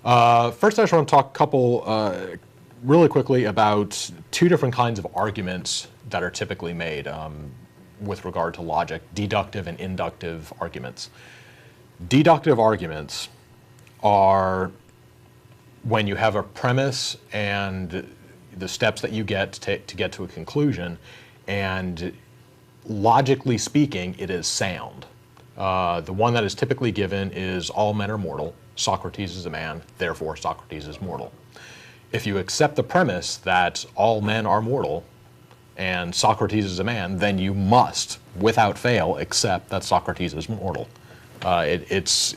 First, I just want to talk a couple really quickly about two different kinds of arguments that are typically made with regard to logic: deductive and inductive arguments. Deductive arguments are when you have a premise and the steps that you get to get to a conclusion, and logically speaking, it is sound. The one that is typically given is all men are mortal. Socrates is a man, therefore Socrates is mortal. If you accept the premise that all men are mortal and Socrates is a man, then you must, without fail, accept that Socrates is mortal. It's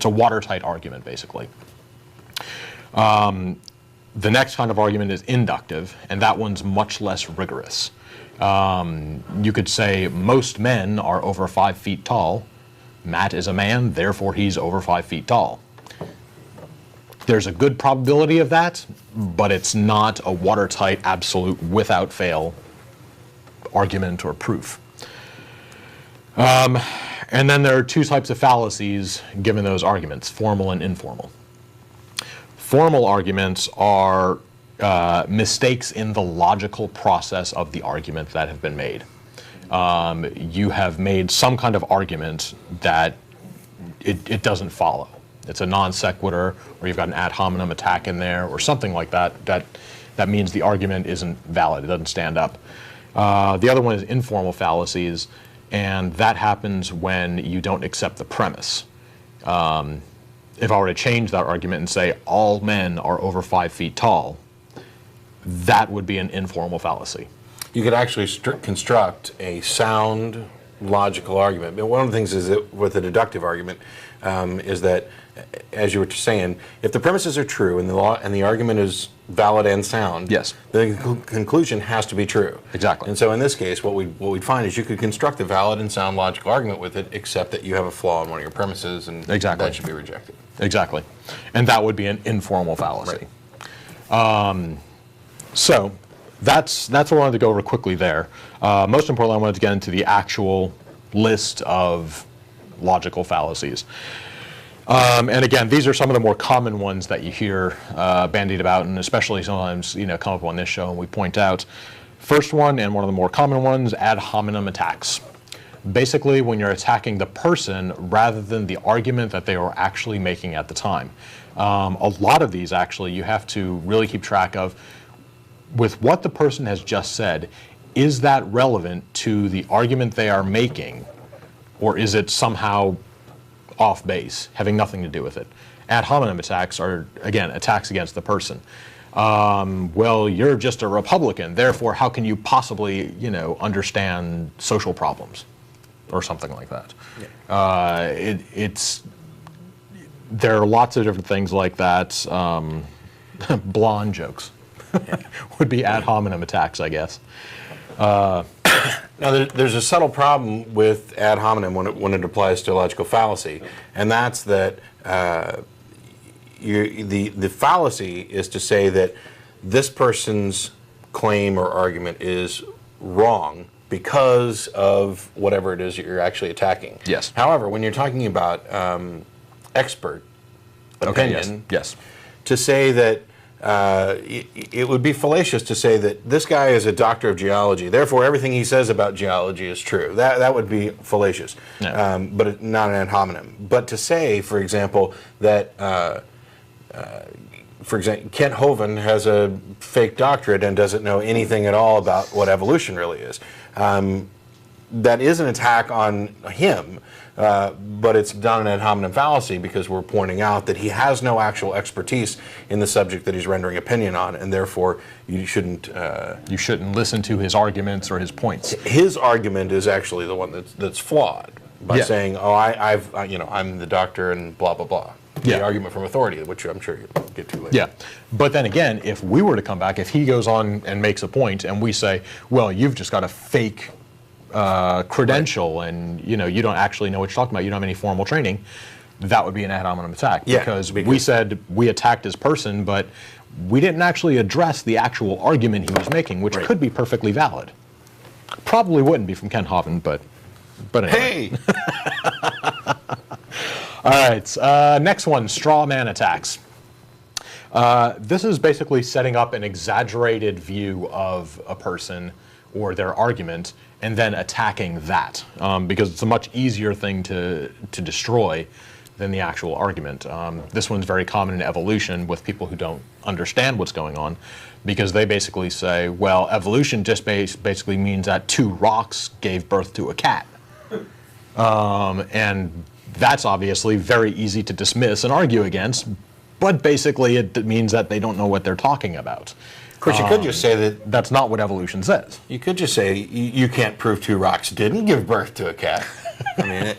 a watertight argument, basically. The next kind of argument is inductive, and that one's much less rigorous. You could say most men are over 5 feet tall. Matt is a man, therefore he's over 5 feet tall. There's a good probability of that, but it's not a watertight, absolute, without fail argument or proof. And then there are two types of fallacies given those arguments: formal and informal. Formal arguments are mistakes in the logical process of the argument that have been made. You have made some kind of argument that it doesn't follow. It's a non sequitur, or you've got an ad hominem attack in there, or something like that. That means the argument isn't valid. It doesn't stand up. The other one is informal fallacies, and that happens when you don't accept the premise. If I were to change that argument and say all men are over 5 feet tall, that would be an informal fallacy. You could actually construct a sound, logical argument. But one of the things is that with a deductive argument is that, as you were saying, if the premises are true and the argument is valid and sound, yes, the conclusion has to be true. Exactly. And so in this case, what we'd find is you could construct a valid and sound logical argument with it, except that you have a flaw in one of your premises, and exactly, that should be rejected. Exactly. And that would be an informal fallacy. Right. So that's what I wanted to go over quickly there. Most importantly, I wanted to get into the actual list of logical fallacies. And again, these are some of the more common ones that you hear bandied about, and especially sometimes come up on this show and we point out. First one, and one of the more common ones, ad hominem attacks. Basically, when you're attacking the person rather than the argument that they were actually making at the time. A lot of these, actually, you have to really keep track of. With what the person has just said, is that relevant to the argument they are making, or is it somehow off base, having nothing to do with it? Ad hominem attacks are, again, attacks against the person. Well, you're just a Republican, therefore how can you possibly, understand social problems, or something like that? Yeah. There are lots of different things like that. Blonde jokes would be ad hominem attacks, I guess. Now, there's a subtle problem with ad hominem when it applies to a logical fallacy, and that's that the fallacy is to say that this person's claim or argument is wrong because of whatever it is that you're actually attacking. Yes. However, when you're talking about expert opinion, yes, to say that it would be fallacious to say that this guy is a doctor of geology, therefore everything he says about geology is true. That would be fallacious, but not an ad hominem. But to say, for example, that Kent Hovind has a fake doctorate and doesn't know anything at all about what evolution really is, that is an attack on him. But it's done an ad hominem fallacy because we're pointing out that he has no actual expertise in the subject that he's rendering opinion on, and therefore you shouldn't listen to his arguments or his points. His argument is actually the one that's flawed by saying, "Oh, I'm the doctor and blah blah blah." The argument from authority, which I'm sure you'll get to later. Yeah, but then again, if we were to come back, if he goes on and makes a point, and we say, "Well, you've just got a fake credential, and you don't actually know what you're talking about, you don't have any formal training," that would be an ad hominem attack, because we said we attacked his person, but we didn't actually address the actual argument he was making, which could be perfectly valid. Probably wouldn't be from Ken Hovind, but anyway. Hey! All right, next one, straw man attacks. This is basically setting up an exaggerated view of a person or their argument and then attacking that, because it's a much easier thing to destroy than the actual argument. This one's very common in evolution with people who don't understand what's going on, because they basically say, well, evolution just basically means that 2 rocks gave birth to a cat. And that's obviously very easy to dismiss and argue against, but basically it means that they don't know what they're talking about. Of course, you could just say that. That's not what evolution says. You could just say you can't prove 2 rocks didn't give birth to a cat. I mean,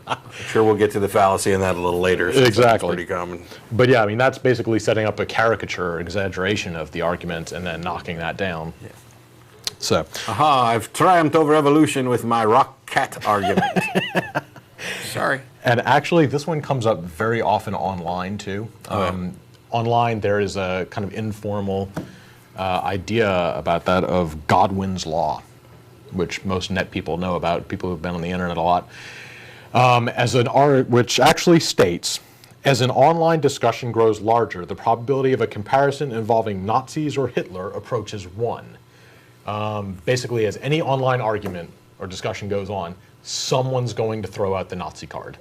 I'm sure we'll get to the fallacy in that a little later. Exactly. It's pretty common. But yeah, I mean, that's basically setting up a caricature or exaggeration of the argument and then knocking that down. Yeah. So. Aha, I've triumphed over evolution with my rock cat argument. Sorry. And actually, this one comes up very often online, too. Online, there is a kind of informal idea about that of Godwin's Law, which most net people know about, people who've been on the internet a lot, which actually states, as an online discussion grows larger, the probability of a comparison involving Nazis or Hitler approaches 1. Basically, as any online argument or discussion goes on, someone's going to throw out the Nazi card.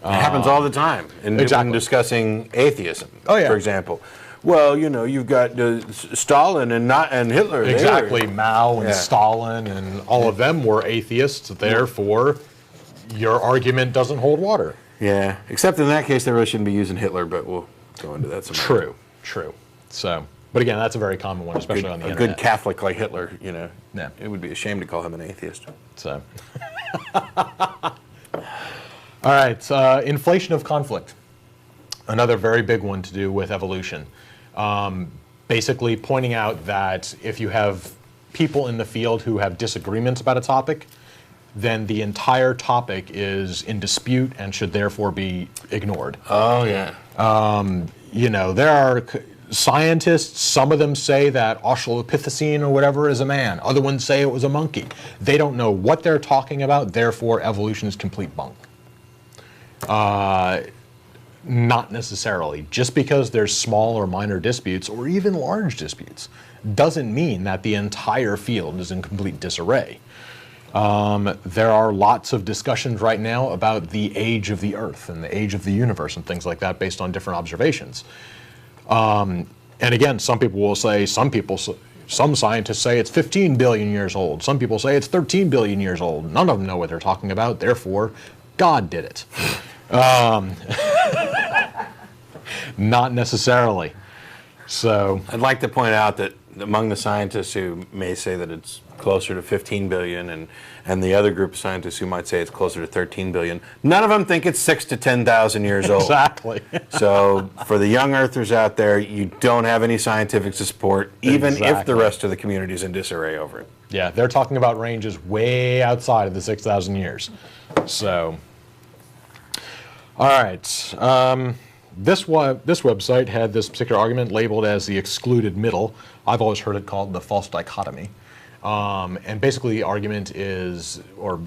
It happens all the time in discussing atheism, for example. Well, you know, you've got Stalin and Hitler. Exactly, Mao and Stalin and all of them were atheists, therefore your argument doesn't hold water. Yeah, except in that case they really shouldn't be using Hitler, but we'll go into that some more. True. So, but again, that's a very common one, especially on the internet. A good Catholic like Hitler, you know, yeah. It would be a shame to call him an atheist. So. All right, inflation of conflict. Another very big one to do with evolution. Basically pointing out that if you have people in the field who have disagreements about a topic, then the entire topic is in dispute and should therefore be ignored. Oh, yeah. You know, there are scientists, some of them say that Australopithecine or whatever is a man. Other ones say it was a monkey. They don't know what they're talking about, therefore evolution is complete bunk. Not necessarily. Just because there's small or minor disputes, or even large disputes, doesn't mean that the entire field is in complete disarray. There are lots of discussions right now about the age of the Earth and the age of the universe and things like that based on different observations. And again, some people will say, some scientists say it's 15 billion years old. Some people say it's 13 billion years old. None of them know what they're talking about, therefore, God did it. Not necessarily. So I'd like to point out that among the scientists who may say that it's closer to 15 billion and the other group of scientists who might say it's closer to 13 billion, none of them think it's 6,000 to 10,000 years old. Exactly. So for the young earthers out there, you don't have any scientific support, even if the rest of the community is in disarray over it. Yeah, they're talking about ranges way outside of the 6,000 years. So, all right. This website had this particular argument labeled as the excluded middle. I've always heard it called the false dichotomy. And basically the argument is, or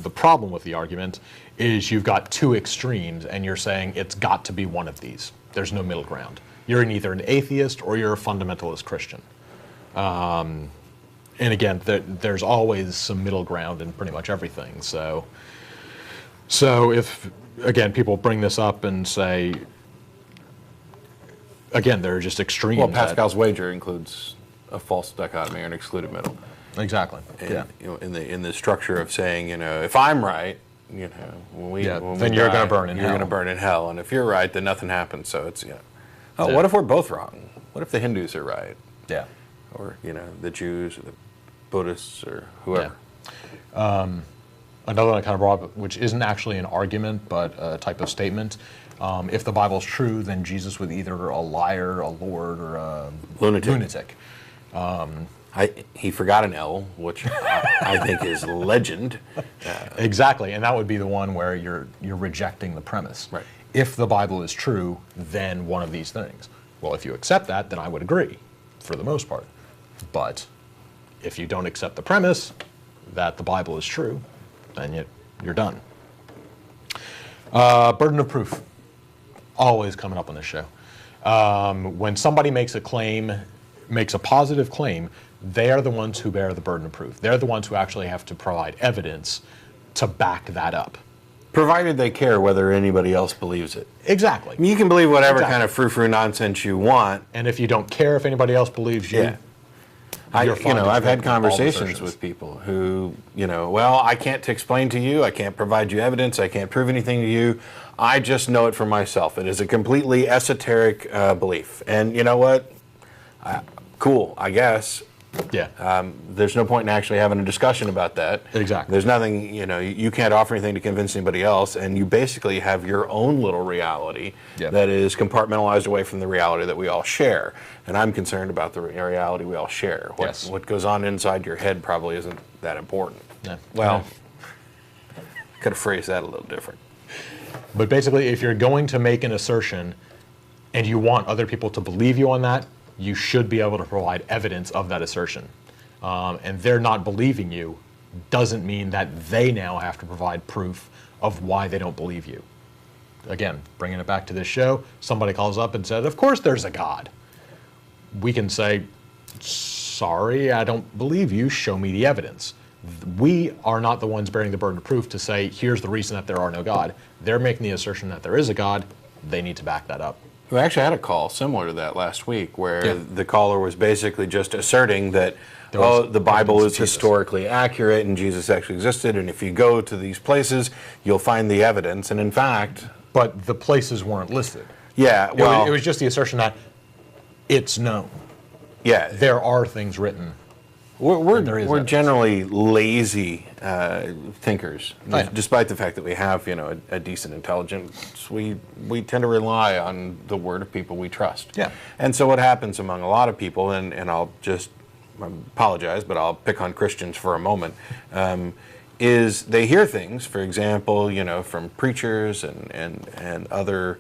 the problem with the argument is you've got 2 extremes and you're saying it's got to be one of these. There's no middle ground. You're either an atheist or you're a fundamentalist Christian. And again, there's always some middle ground in pretty much everything. So if, again, people bring this up and say, again, they're just extremes. Well, Pascal's wager includes a false dichotomy or an excluded middle. Exactly. And, yeah. you know, in the structure of saying, you know, if I'm right, you know, then you're going to burn in hell. You're going to burn in hell, and if you're right, then nothing happens. So it's what if we're both wrong? What if the Hindus are right? Yeah. Or the Jews or the Buddhists or whoever. Yeah. Another one I kind of brought up, which isn't actually an argument, but a type of statement. If the Bible's true, then Jesus was either a liar, a lord, or a lunatic. He forgot an L, which I think is legend. Exactly, and that would be the one where you're rejecting the premise. Right. If the Bible is true, then one of these things. Well, if you accept that, then I would agree, for the most part. But if you don't accept the premise that the Bible is true, then you're done. Burden of proof. always coming up on this show. When somebody makes a claim, makes a positive claim, they are the ones who bear the burden of proof. They're the ones who actually have to provide evidence to back that up. Provided they care whether anybody else believes it. Exactly. You can believe whatever kind of frou-frou nonsense you want. And if you don't care if anybody else believes you, I've had conversations with people who, well, I can't explain to you, I can't provide you evidence, I can't prove anything to you. I just know it for myself. It is a completely esoteric belief. And you know what? Cool, I guess. Yeah. There's no point in actually having a discussion about that. Exactly. There's nothing, you can't offer anything to convince anybody else, and you basically have your own little reality that is compartmentalized away from the reality that we all share. And I'm concerned about the reality we all share. What goes on inside your head probably isn't that important. Yeah. Well, could have phrased that a little different. But basically, if you're going to make an assertion and you want other people to believe you on that, you should be able to provide evidence of that assertion. And they're not believing you doesn't mean that they now have to provide proof of why they don't believe you. Again, bringing it back to this show, somebody calls up and says, of course there's a God. We can say, sorry, I don't believe you, show me the evidence. We are not the ones bearing the burden of proof to say, here's the reason that there are no God. They're making the assertion that there is a God. They need to back that up. We actually had a call similar to that last week where the caller was basically just asserting that, the Bible is historically accurate and Jesus actually existed, and if you go to these places, you'll find the evidence. And in fact... But the places weren't listed. Yeah, well... It was just the assertion that it's known. Yeah. There are things written. We're generally lazy thinkers, despite the fact that we have, a decent intelligence. We tend to rely on the word of people we trust. Yeah. And so what happens among a lot of people, and I'll just apologize, but I'll pick on Christians for a moment, is they hear things, for example, from preachers and other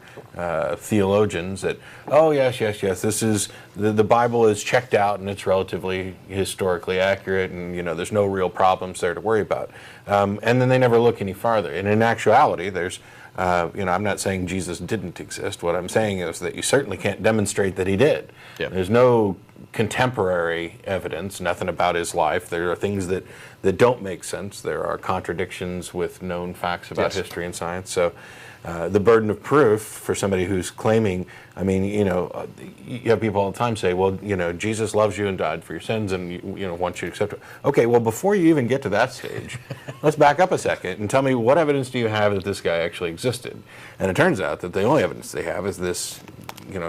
theologians that, oh, yes, this is, the Bible is checked out and it's relatively historically accurate and, there's no real problems there to worry about. And then they never look any farther. And in actuality, there's, I'm not saying Jesus didn't exist. What I'm saying is that you certainly can't demonstrate that he did. Yep. There's no contemporary evidence, nothing about his life. There are things that don't make sense. There are contradictions with known facts about history and science. So the burden of proof for somebody who's claiming, you have people all the time say, well, Jesus loves you and died for your sins and, wants you to accept it. Okay, well, before you even get to that stage, let's back up a second and tell me what evidence do you have that this guy actually existed? And it turns out that the only evidence they have is this,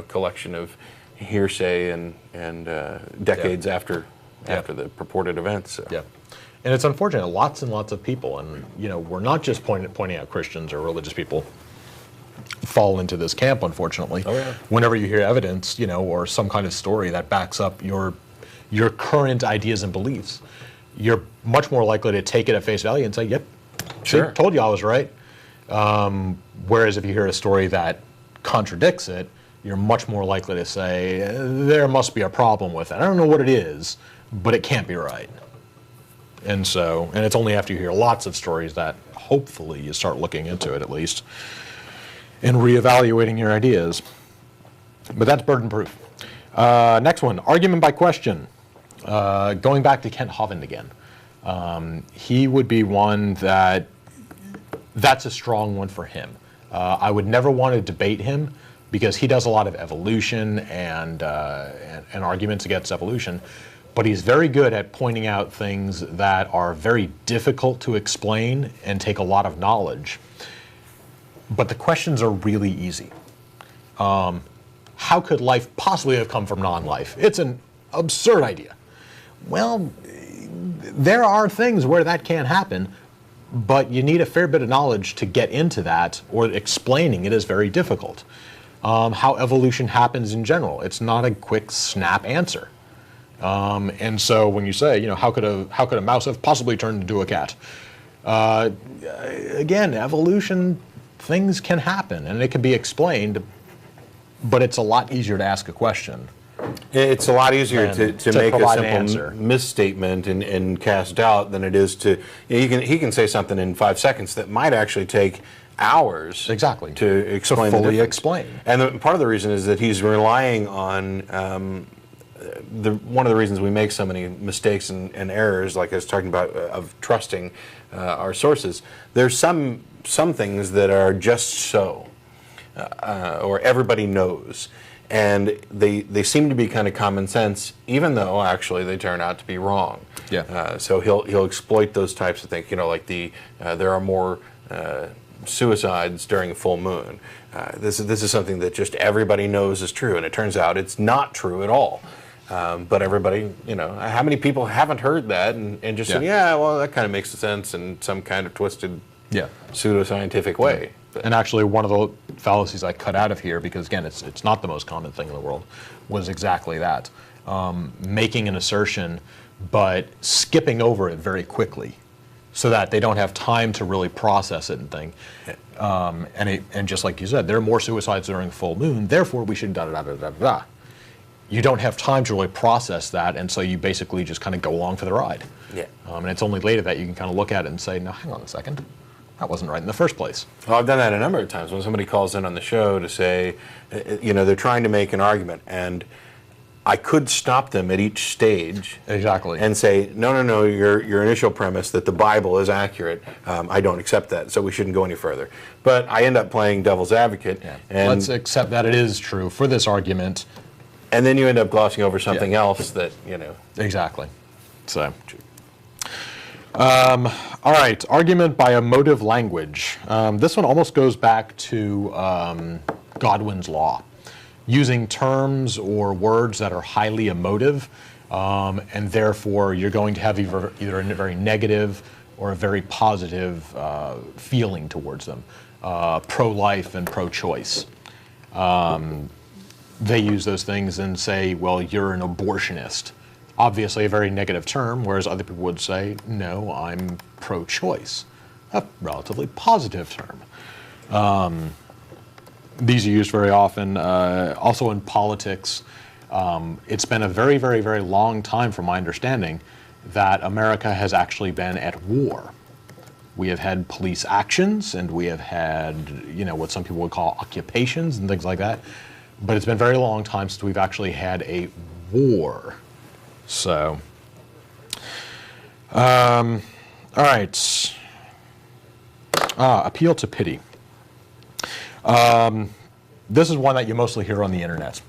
collection of hearsay and decades after the purported events. So. Yeah. And it's unfortunate, lots and lots of people, and we're not just pointing out Christians or religious people fall into this camp, unfortunately. Oh, yeah. Whenever you hear evidence, or some kind of story that backs up your current ideas and beliefs, you're much more likely to take it at face value and say, yep, sure, see, told you I was right. Whereas if you hear a story that contradicts it, you're much more likely to say, there must be a problem with it. I don't know what it is, but it can't be right. And it's only after you hear lots of stories that hopefully you start looking into it at least and reevaluating your ideas. But that's burden proof. Next one, argument by question. Going back to Kent Hovind again. He would be one that's a strong one for him. I would never want to debate him because he does a lot of evolution and arguments against evolution. But he's very good at pointing out things that are very difficult to explain and take a lot of knowledge. But the questions are really easy. How could life possibly have come from non-life? It's an absurd idea. Well, there are things where that can't happen, but you need a fair bit of knowledge to get into that, or explaining it is very difficult. How evolution happens in general, it's not a quick snap answer. And so when you say, how could a mouse have possibly turned into a cat? Again, evolution, things can happen and it can be explained, but it's a lot easier to ask a question. It's a lot easier to make a simple misstatement and cast doubt than it is to, he can say something in 5 seconds that might actually take hours Exactly. to explain fully the difference. explain. And part of the reason is that he's relying on one of the reasons we make so many mistakes and errors, like I was talking about, of trusting our sources. There's some things that are just so, or everybody knows, and they seem to be kind of common sense, even though actually they turn out to be wrong. Yeah. So he'll exploit those types of things. Like there are more suicides during a full moon. This is something that just everybody knows is true, and it turns out it's not true at all. But everybody, how many people haven't heard that and just said, yeah, well, that kind of makes sense in some kind of twisted, pseudoscientific way. But And actually, one of the fallacies I cut out of here, because again, it's not the most common thing in the world, was exactly that. Making an assertion, but skipping over it very quickly, so that they don't have time to really process it and think. And just like you said, there are more suicides during full moon, therefore we should da-da-da-da-da-da. You don't have time to really process that, and so you basically just kind of go along for the ride. Yeah. And it's only later that you can kind of look at it and say, no, hang on a second, that wasn't right in the first place. Well, I've done that a number of times when somebody calls in on the show to say, they're trying to make an argument, and I could stop them at each stage. Exactly. And say, no, your initial premise that the Bible is accurate, I don't accept that, so we shouldn't go any further. But I end up playing devil's advocate. Yeah. And Let's accept that it is true for this argument. And then you end up glossing over something else that, Exactly. So, all right, argument by emotive language. This one almost goes back to Godwin's law, using terms or words that are highly emotive, and therefore you're going to have either a very negative or a very positive feeling towards them, pro-life and pro-choice. They use those things and say, well, you're an abortionist. Obviously a very negative term, whereas other people would say, no, I'm pro-choice. A relatively positive term. These are used very often. Also in politics, it's been a very, very, very long time, from my understanding, that America has actually been at war. We have had police actions, and we have had, what some people would call occupations and things like that. But it's been a very long time since we've actually had a war. So, all right. Appeal to pity. This is one that you mostly hear on the internet,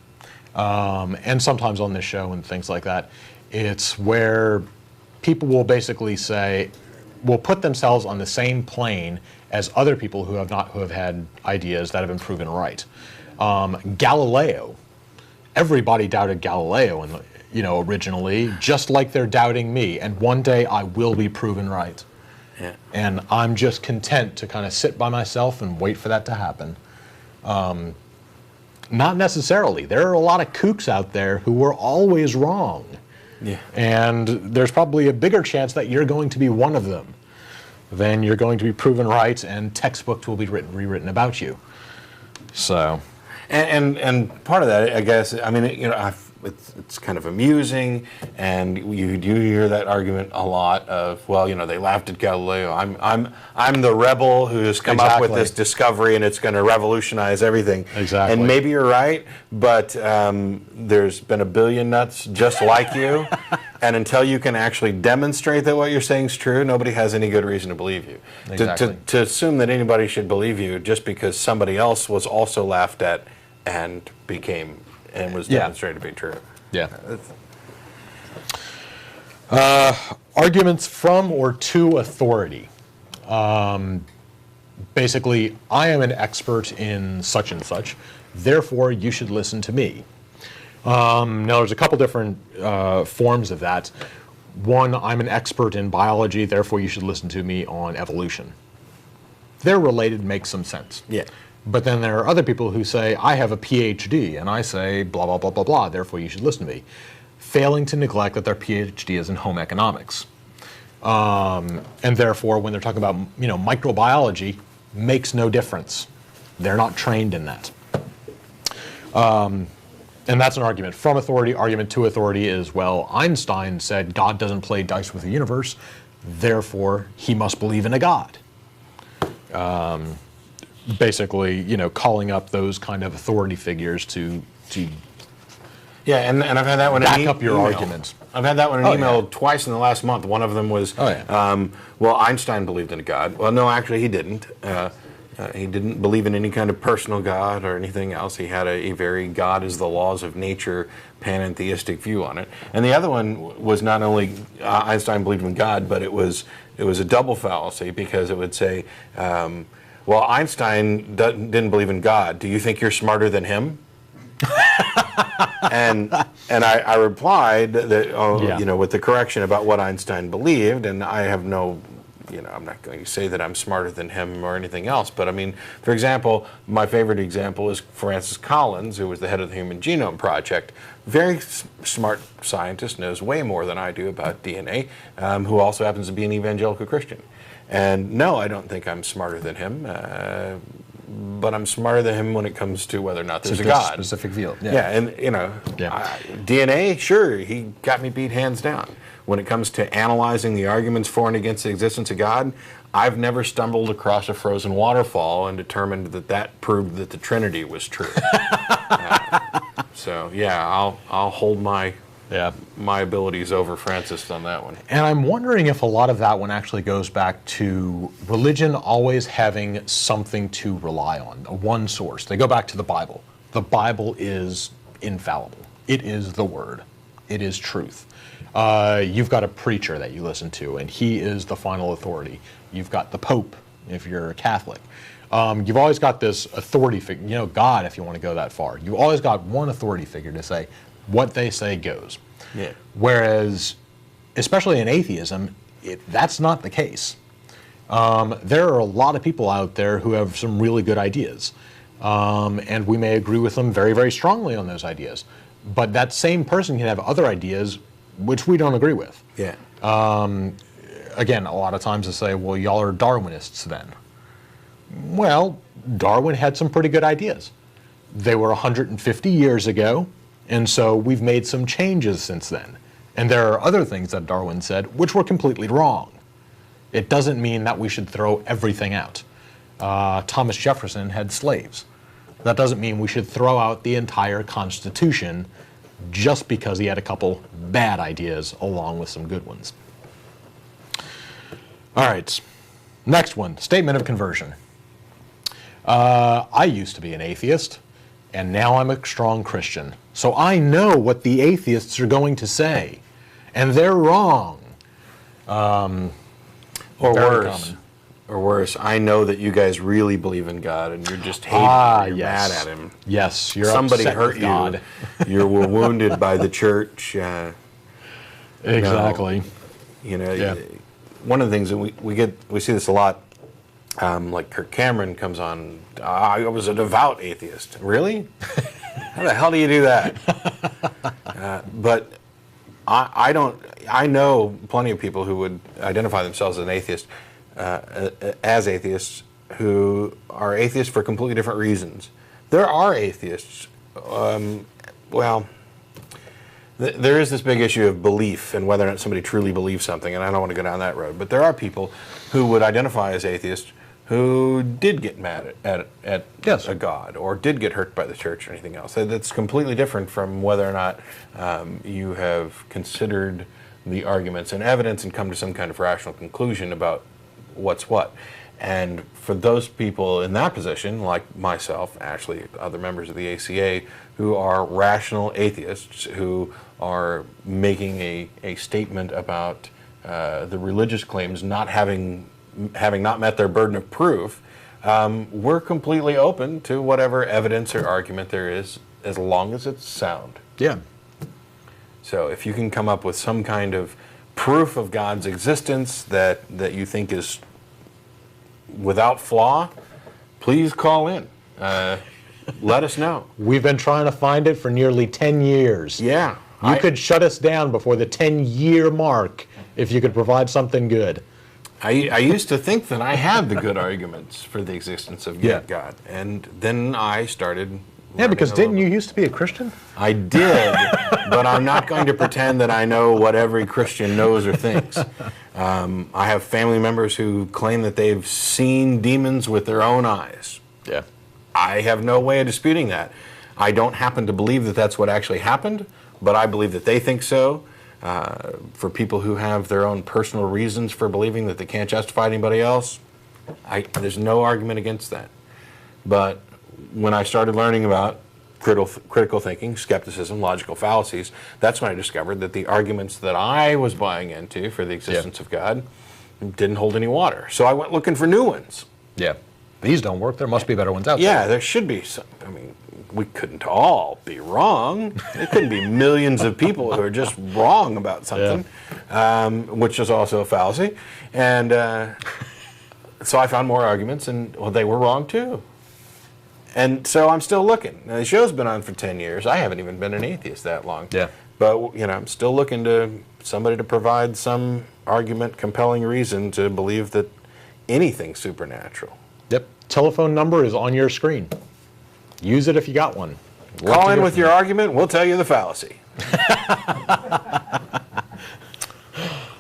and sometimes on this show and things like that. It's where people will basically will put themselves on the same plane as other people who have had ideas that have been proven right. Galileo, everybody doubted Galileo, originally, just like they're doubting me. And one day I will be proven right. Yeah. And I'm just content to kind of sit by myself and wait for that to happen. Not necessarily. There are a lot of kooks out there who were always wrong. Yeah. And there's probably a bigger chance that you're going to be one of them than you're going to be proven right, and textbooks will be rewritten about you. So. And part of that, I guess, it's kind of amusing, and you do hear that argument a lot of, well, they laughed at Galileo. I'm the rebel who has come up with this discovery, and it's going to revolutionize everything. Exactly. And maybe you're right, but there's been a billion nuts just like you, and until you can actually demonstrate that what you're saying is true, nobody has any good reason to believe you. Exactly. To assume that anybody should believe you just because somebody else was also laughed at and was demonstrated to be true. Yeah. Arguments from or to authority. Basically, I am an expert in such and such, therefore you should listen to me. Now, there's a couple different forms of that. One, I'm an expert in biology, therefore you should listen to me on evolution. They're related, makes some sense. Yeah. But then there are other people who say, I have a PhD, and I say blah, blah, blah, blah, blah, therefore you should listen to me, failing to neglect that their PhD is in home economics. And therefore, when they're talking about, microbiology, makes no difference. They're not trained in that. And that's an argument from authority. Argument to authority is, well, Einstein said God doesn't play dice with the universe, therefore he must believe in a God. basically, calling up those kind of authority figures to Yeah, and I've had that one back in up your email. arguments. I've had that one in email yeah. twice in the last month. One of them was, yeah. well, Einstein believed in a God. Well, no, actually, he didn't. He didn't believe in any kind of personal God or anything else. He had a very God is the laws of nature panentheistic view on it. And the other one was not only Einstein believed in God, but it was a double fallacy, because it would say, well, Einstein didn't believe in God. Do you think you're smarter than him? and I replied that with the correction about what Einstein believed, and I have no, I'm not going to say that I'm smarter than him or anything else, but I mean, for example, my favorite example is Francis Collins, who was the head of the Human Genome Project. Very smart scientist, knows way more than I do about DNA, who also happens to be an evangelical Christian. And no, I don't think I'm smarter than him. But I'm smarter than him when it comes to whether or not there's a God. Specific field. Yeah, and DNA, sure, he got me beat hands down. When it comes to analyzing the arguments for and against the existence of God, I've never stumbled across a frozen waterfall and determined that proved that the Trinity was true. So yeah, I'll hold my abilities over Francis on that one. And I'm wondering if a lot of that one actually goes back to religion always having something to rely on, one source. They go back to the Bible. The Bible is infallible. It is the Word. It is truth. You've got a preacher that you listen to, and he is the final authority. You've got the Pope, if you're a Catholic. You've always got this authority figure, God, if you want to go that far. You always got one authority figure to say, what they say goes. Yeah. Whereas, especially in atheism, that's not the case. There are a lot of people out there who have some really good ideas, and we may agree with them very, very strongly on those ideas. But that same person can have other ideas which we don't agree with. Yeah. Again, a lot of times they say, well, y'all are Darwinists then. Well, Darwin had some pretty good ideas. They were 150 years ago, and so we've made some changes since then. And there are other things that Darwin said which were completely wrong. It doesn't mean that we should throw everything out. Thomas Jefferson had slaves. That doesn't mean we should throw out the entire Constitution just because he had a couple bad ideas along with some good ones. All right, next one, statement of conversion. I used to be an atheist, and now I'm a strong Christian. So I know what the atheists are going to say, and they're wrong. Or worse, I know that you guys really believe in God, and you're just hating him, you're mad at him. Yes, you're Somebody upset hurt with you. God. You were wounded by the church. Exactly. One of the things that we see this a lot. Like Kirk Cameron comes on, I was a devout atheist. Really? How the hell do you do that? But I don't. I know plenty of people who would identify themselves as an atheist, as atheists, who are atheists for completely different reasons. There are atheists. There is this big issue of belief and whether or not somebody truly believes something, and I don't want to go down that road. But there are people who would identify as atheists who did get mad at a God or did get hurt by the church or anything else. That's completely different from whether or not you have considered the arguments and evidence and come to some kind of rational conclusion about what's what. And for those people in that position, like myself, Ashley, other members of the ACA, who are rational atheists, who are making a statement about the religious claims not having not met their burden of proof, we're completely open to whatever evidence or argument there is, as long as it's sound. Yeah. So if you can come up with some kind of proof of God's existence that you think is without flaw, please call in. Let us know. We've been trying to find it for nearly 10 years. Yeah. You could shut us down before the 10-year mark if you could provide something good. I used to think that I had the good arguments for the existence of God, and then I started. Yeah, because didn't you used to be a Christian? I did, but I'm not going to pretend that I know what every Christian knows or thinks. I have family members who claim that they've seen demons with their own eyes. Yeah. I have no way of disputing that. I don't happen to believe that that's what actually happened, but I believe that they think so. For people who have their own personal reasons for believing that they can't justify anybody else, there's no argument against that. But when I started learning about critical thinking, skepticism, logical fallacies, that's when I discovered that the arguments that I was buying into for the existence of God didn't hold any water. So I went looking for new ones. Yeah. These don't work. There must be better ones out there. Yeah, there should be some. I mean, we couldn't all be wrong. There couldn't be millions of people who are just wrong about something, which is also a fallacy. And so I found more arguments, and well, they were wrong too. And so I'm still looking. Now, the show's been on for 10 years. I haven't even been an atheist that long. Yeah. But I'm still looking to somebody to provide some argument, compelling reason to believe that anything's supernatural. Yep. Telephone number is on your screen. Use it if you got one. Call in with your argument. We'll tell you the fallacy.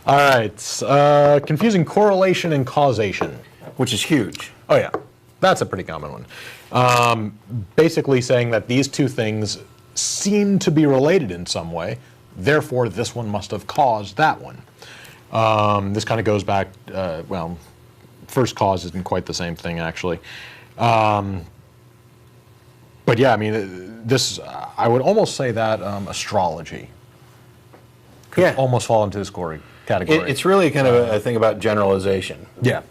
All right. Confusing correlation and causation. Which is huge. Oh, yeah. That's a pretty common one. Basically saying that these two things seem to be related in some way, therefore this one must have caused that one. This kind of goes back, well, first cause isn't quite the same thing, actually. But yeah, I mean, this, I would almost say that astrology could almost fall into this category. It's really kind of a thing about generalization. Yeah.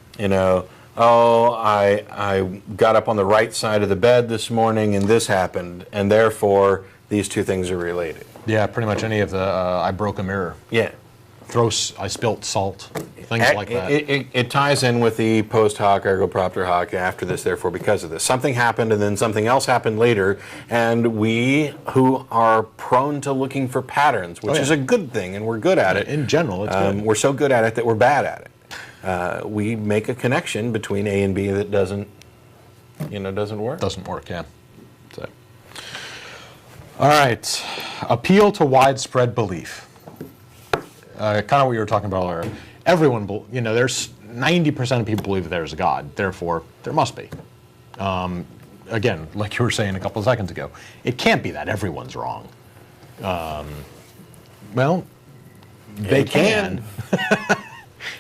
I got up on the right side of the bed this morning and this happened, and therefore these two things are related. Yeah, pretty much any of the, I broke a mirror. Yeah. I spilt salt, things like that. It ties in with the post hoc, ergo propter hoc, after this, therefore because of this. Something happened and then something else happened later, and we who are prone to looking for patterns, which is a good thing, and we're good at it. In general, it's good. We're so good at it that we're bad at it. We make a connection between A and B that doesn't work. Doesn't work, yeah. So. All right, appeal to widespread belief. Kind of what you were talking about earlier. Everyone, there's 90% of people believe that there's a God. Therefore, there must be. Again, like you were saying a couple of seconds ago, it can't be that everyone's wrong. Well, they can.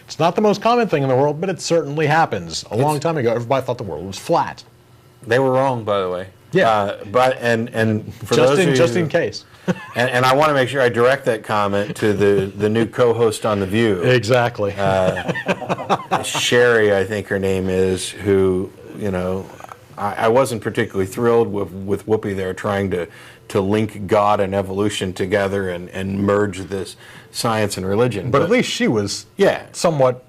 It's not the most common thing in the world, but it certainly happens. A long time ago, everybody thought the world was flat. They were wrong, by the way. Yeah. And for those of you, just in case. and I want to make sure I direct that comment to the new co-host on The View. Exactly. Sherry, I think her name is, who, I wasn't particularly thrilled with Whoopi there trying to link God and evolution together and merge this science and religion. But at least she was somewhat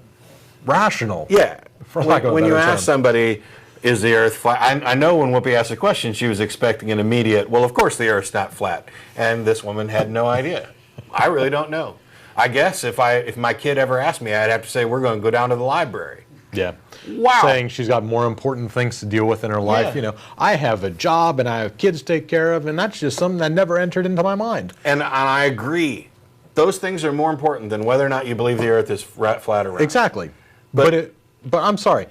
rational. Yeah. For lack of a when better you term. ask somebody, is the Earth flat? I know when Whoopi asked the question, she was expecting an immediate, well, of course the Earth's not flat. And this woman had no idea. I really don't know. I guess if my kid ever asked me, I'd have to say, we're going to go down to the library. Yeah. Wow. Saying she's got more important things to deal with in her life. Yeah. I have a job and I have kids to take care of, and that's just something that never entered into my mind. And I agree. Those things are more important than whether or not you believe the Earth is flat or round. Exactly. But I'm sorry.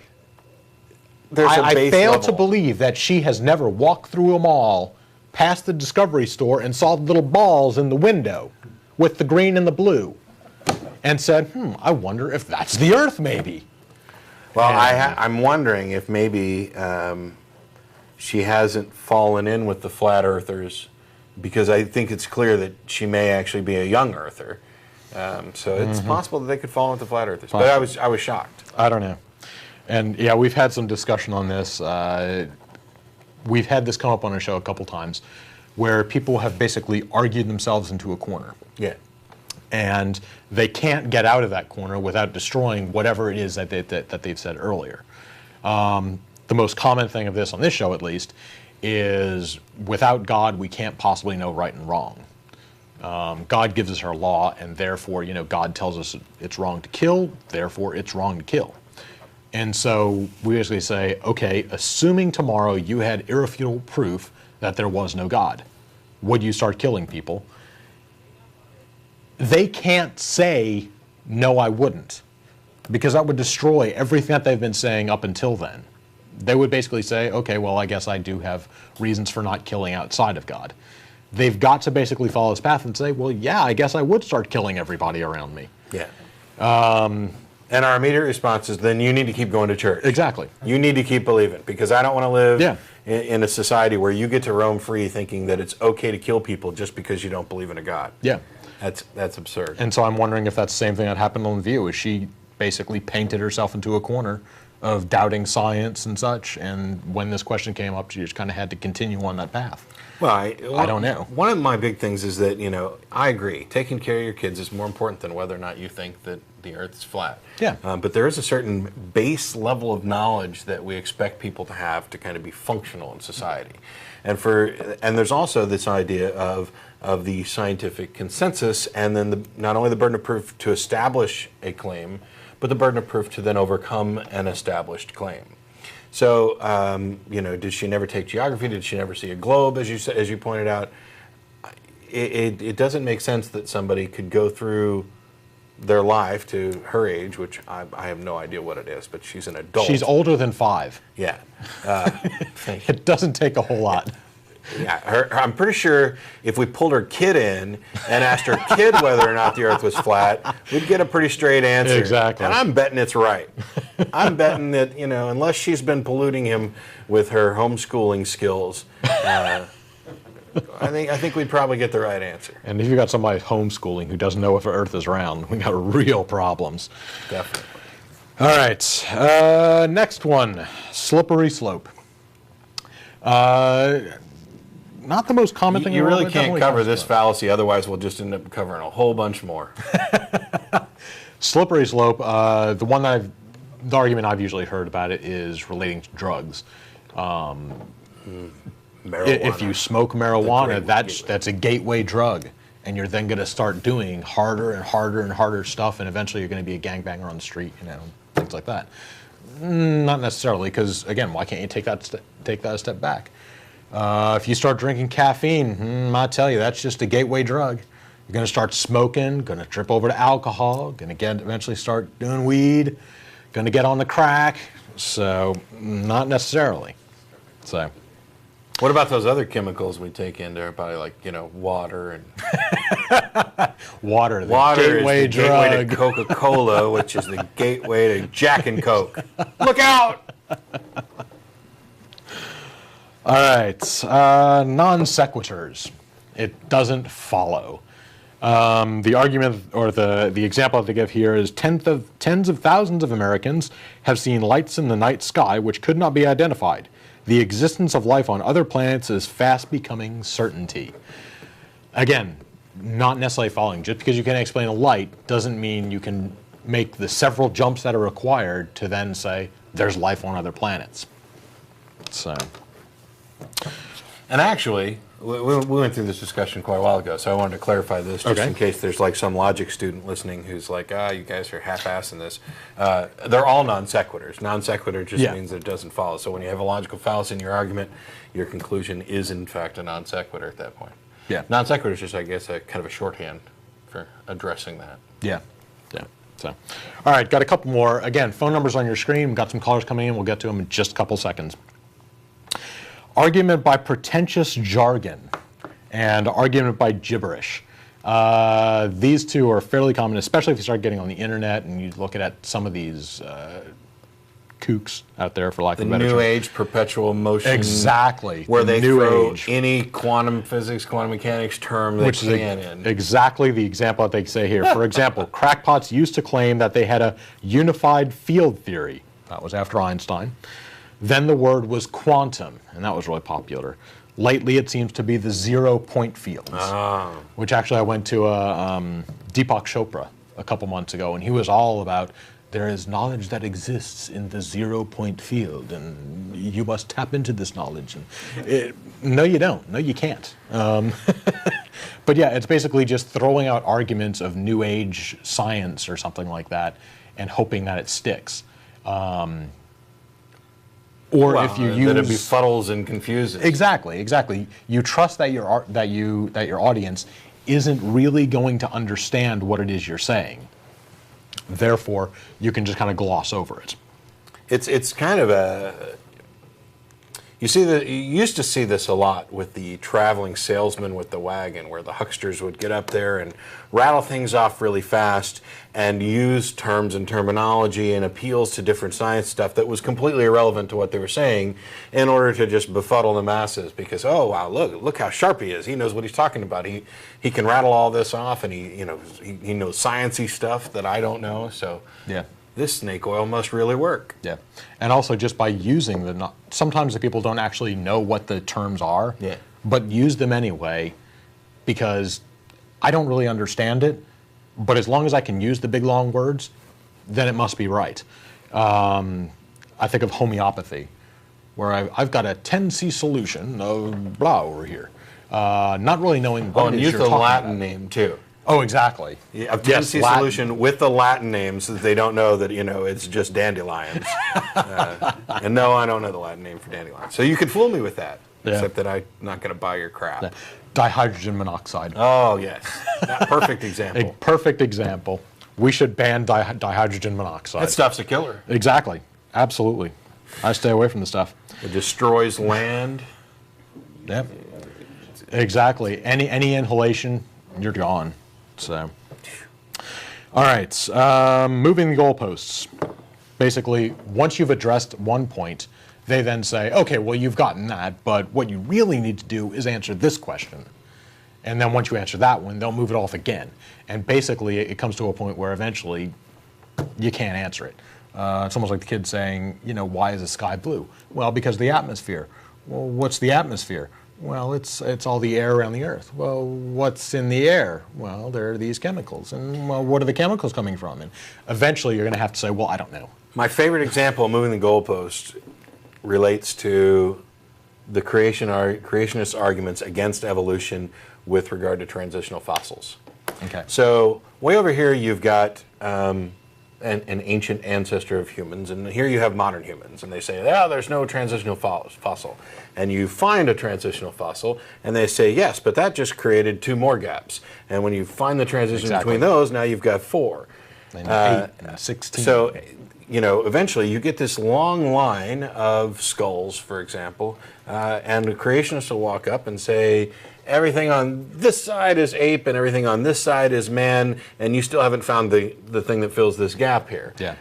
I fail to believe that she has never walked through a mall, past the Discovery store, and saw the little balls in the window with the green and the blue, and said, I wonder if that's the Earth, maybe. Well, I'm wondering if maybe she hasn't fallen in with the flat earthers, because I think it's clear that she may actually be a young earther. So it's possible that they could fall in with the flat earthers. But I was shocked. I don't know. And yeah, we've had some discussion on this. We've had this come up on our show a couple times, where people have basically argued themselves into a corner. Yeah. And they can't get out of that corner without destroying whatever it is that they've said earlier. The most common thing of this, on this show at least, is without God, we can't possibly know right and wrong. God gives us our law, and therefore, God tells us it's wrong to kill, therefore it's wrong to kill. And so we basically say, okay, assuming tomorrow you had irrefutable proof that there was no God, would you start killing people? They can't say, no, I wouldn't, because that would destroy everything that they've been saying up until then. they would basically say, okay, well, I guess I do have reasons for not killing outside of God. They've got to basically follow this path and say, well, yeah, I guess I would start killing everybody around me. Yeah. And our immediate response is, then you need to keep going to church. Exactly. You need to keep believing, because I don't want to live Yeah. in a society where you get to roam free thinking that it's okay to kill people just because you don't believe in a God. Yeah. That's absurd. And so I'm wondering if that's the same thing that happened on The View, is she basically painted herself into a corner of doubting science and such, and when this question came up, she just kind of had to continue on that path. Well, I don't know. One of my big things is that, I agree, taking care of your kids is more important than whether or not you think that the earth is flat. Yeah. But there is a certain base level of knowledge that we expect people to have to kind of be functional in society. And there's also this idea of the scientific consensus, and then not only the burden of proof to establish a claim, but the burden of proof to then overcome an established claim. So, did she never take geography? Did she never see a globe, as you pointed out? It doesn't make sense that somebody could go through their life to her age, which I have no idea what it is, but she's an adult. She's older than 5. Yeah. It doesn't take a whole lot. Yeah, I'm pretty sure if we pulled her kid in and asked her kid whether or not the earth was flat, we'd get a pretty straight answer. Exactly. And I'm betting it's right. I'm betting that, unless she's been polluting him with her homeschooling skills, I think we'd probably get the right answer. And if you've got somebody homeschooling who doesn't know if the earth is round, we got real problems. Definitely. All right, next one, slippery slope. Not the most common thing. You really can't cover this fallacy, otherwise we'll just end up covering a whole bunch more. Slippery slope, the argument I've usually heard about it is relating to drugs. Marijuana. If you smoke marijuana, that's a gateway drug, and you're then going to start doing harder and harder and harder stuff, and eventually you're going to be a gangbanger on the street, things like that. Not necessarily, because again, why can't you take that a step back? If you start drinking caffeine, I tell you, that's just a gateway drug. You're going to start smoking, going to trip over to alcohol, going to eventually start doing weed, going to get on the crack. So, not necessarily. So, what about those other chemicals we take into our body, like water and water? Water gateway is the drug. gateway to Coca-Cola, which is the gateway to Jack and Coke. Look out! All right, non sequiturs. It doesn't follow. The argument, or the example that they give here is tens of thousands of Americans have seen lights in the night sky which could not be identified. The existence of life on other planets is fast becoming certainty. Again, not necessarily following. Just because you can explain a light doesn't mean you can make the several jumps that are required to then say there's life on other planets. So. And actually, we went through this discussion quite a while ago, so I wanted to clarify this just in case there's like some logic student listening who's like, you guys are half-assing this. They're all non sequiturs. Non sequitur just means that it doesn't follow. So when you have a logical fallacy in your argument, your conclusion is in fact a non sequitur at that point. Yeah. Non sequitur is just, I guess, a kind of a shorthand for addressing that. Yeah. So, all right, got a couple more. Again, phone numbers on your screen. We've got some callers coming in. We'll get to them in just a couple seconds. Argument by pretentious jargon and argument by gibberish. These two are fairly common, especially if you start getting on the internet and you look at some of these kooks out there, for lack of a better term. The new age perpetual motion. Exactly. Where they new throw age. any quantum physics, quantum mechanics term they can in. Exactly the example that they say here. For example, crackpots used to claim that they had a unified field theory. That was after Einstein. Then the word was quantum, and that was really popular. Lately, it seems to be the 0-point fields, which actually I went to Deepak Chopra a couple months ago, and he was all about there is knowledge that exists in the 0-point field, and you must tap into this knowledge. And no, you don't. No, you can't. But yeah, it's basically just throwing out arguments of new age science or something like that, and hoping that it sticks. Or if you use that it befuddles and confuses. Exactly. You trust that your audience isn't really going to understand what it is you're saying. Therefore, you can just kind of gloss over it. It's kind of You used to see this a lot with the traveling salesman with the wagon, where the hucksters would get up there and rattle things off really fast and use terms and terminology and appeals to different science stuff that was completely irrelevant to what they were saying in order to just befuddle the masses because, oh, wow, look how sharp he is. He knows what he's talking about. He can rattle all this off, and he knows sciencey stuff that I don't know. So Yeah. this snake oil must really work. Yeah. And also just by using sometimes the people don't actually know what the terms are, Yeah. but use them anyway because I don't really understand it, but as long as I can use the big long words, then it must be right. I think of homeopathy, where I've got a 10C solution of blah over here, not really knowing what Oh, and it is use you're the talking Latin about. name too. Oh, exactly. A 10C Latin. solution with the Latin name so that they don't know that, it's just dandelions. And no, I don't know the Latin name for dandelions. So you can fool me with that, Yeah. except that I'm not going to buy your crap. Dihydrogen monoxide. Oh, yes. Perfect A example. perfect example. We should ban dihydrogen monoxide. That stuff's a killer. Exactly. Absolutely. I stay away from the stuff. It destroys land. Yep. Exactly. Any inhalation, you're gone. So, all right. Moving the goalposts. Basically, once you've addressed one point, they then say, okay, well, you've gotten that, but what you really need to do is answer this question. And then once you answer that one, they'll move it off again. And basically, it comes to a point where eventually you can't answer it. It's almost like the kid saying, why is the sky blue? Well, because of the atmosphere. Well, what's the atmosphere? Well, it's all the air around the Earth. Well, what's in the air? Well, there are these chemicals. And, well, what are the chemicals coming from? And eventually you're going to have to say, well, I don't know. My favorite example of moving the goalpost relates to the creationist arguments against evolution with regard to transitional fossils. Okay. So way over here you've got an ancient ancestor of humans, and here you have modern humans, and they say, there's no transitional fossil. And you find a transitional fossil, and they say, yes, but that just created 2 more gaps. And when you find the transition Exactly. between those, now you've got 4. And 8 and 16. So, eventually you get this long line of skulls, for example, and the creationists will walk up and say, everything on this side is ape and everything on this side is man, and you still haven't found the thing that fills this gap here. Yeah.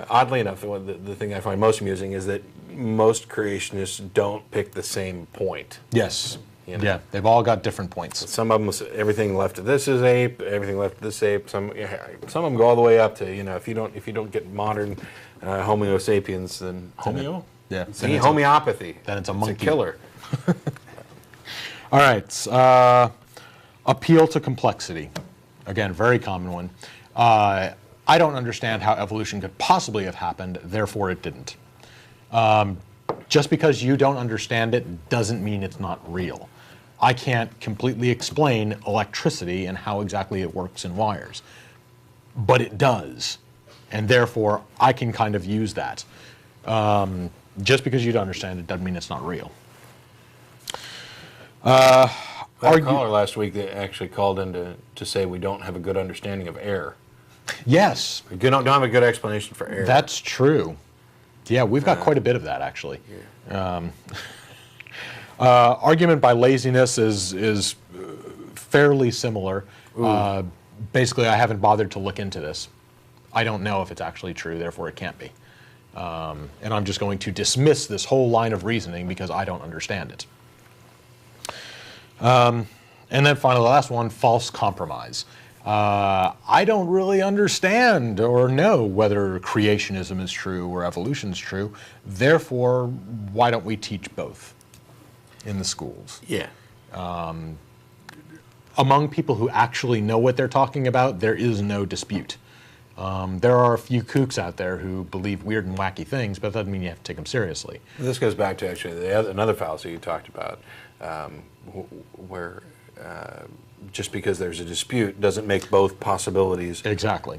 Oddly enough, the thing I find most amusing is that most creationists don't pick the same point. Yes. Yeah, they've all got different points. Some of them, everything left of this is ape, everything left of this ape. Some of them go all the way up to, if you don't get modern Homo sapiens, then Homeo? Yeah. See, homeopathy. Then it's a monkey. It's a killer. All right. Appeal to complexity. Again, very common one. I don't understand how evolution could possibly have happened, therefore it didn't. Just because you don't understand it doesn't mean it's not real. I can't completely explain electricity and how exactly it works in wires, but it does, and therefore I can kind of use that. Just because you don't understand it doesn't mean it's not real. Our caller last week that actually called in to say we don't have a good understanding of air. Yes, We don't have a good explanation for air. that's true. Yeah, we've got quite a bit of that, actually. Argument by laziness is fairly similar. Basically, I haven't bothered to look into this. I don't know if it's actually true, therefore it can't be. And I'm just going to dismiss this whole line of reasoning because I don't understand it. And then finally, the last one, false compromise. I don't really understand or know whether creationism is true or evolution is true. Therefore, why don't we teach both in the schools? Yeah. Among people who actually know what they're talking about, there is no dispute. There are a few kooks out there who believe weird and wacky things, but that doesn't mean you have to take them seriously. This goes back to actually another fallacy you talked about, where just because there's a dispute doesn't make both possibilities Exactly.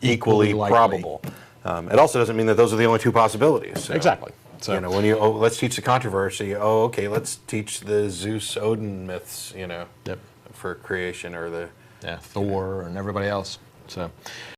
equally likely. probable. It also doesn't mean that those are the only 2 possibilities. So, Exactly. So, when let's teach the controversy. Oh, okay, let's teach the Zeus Odin myths. Yep. For creation or the Yeah, Thor and everybody else. So.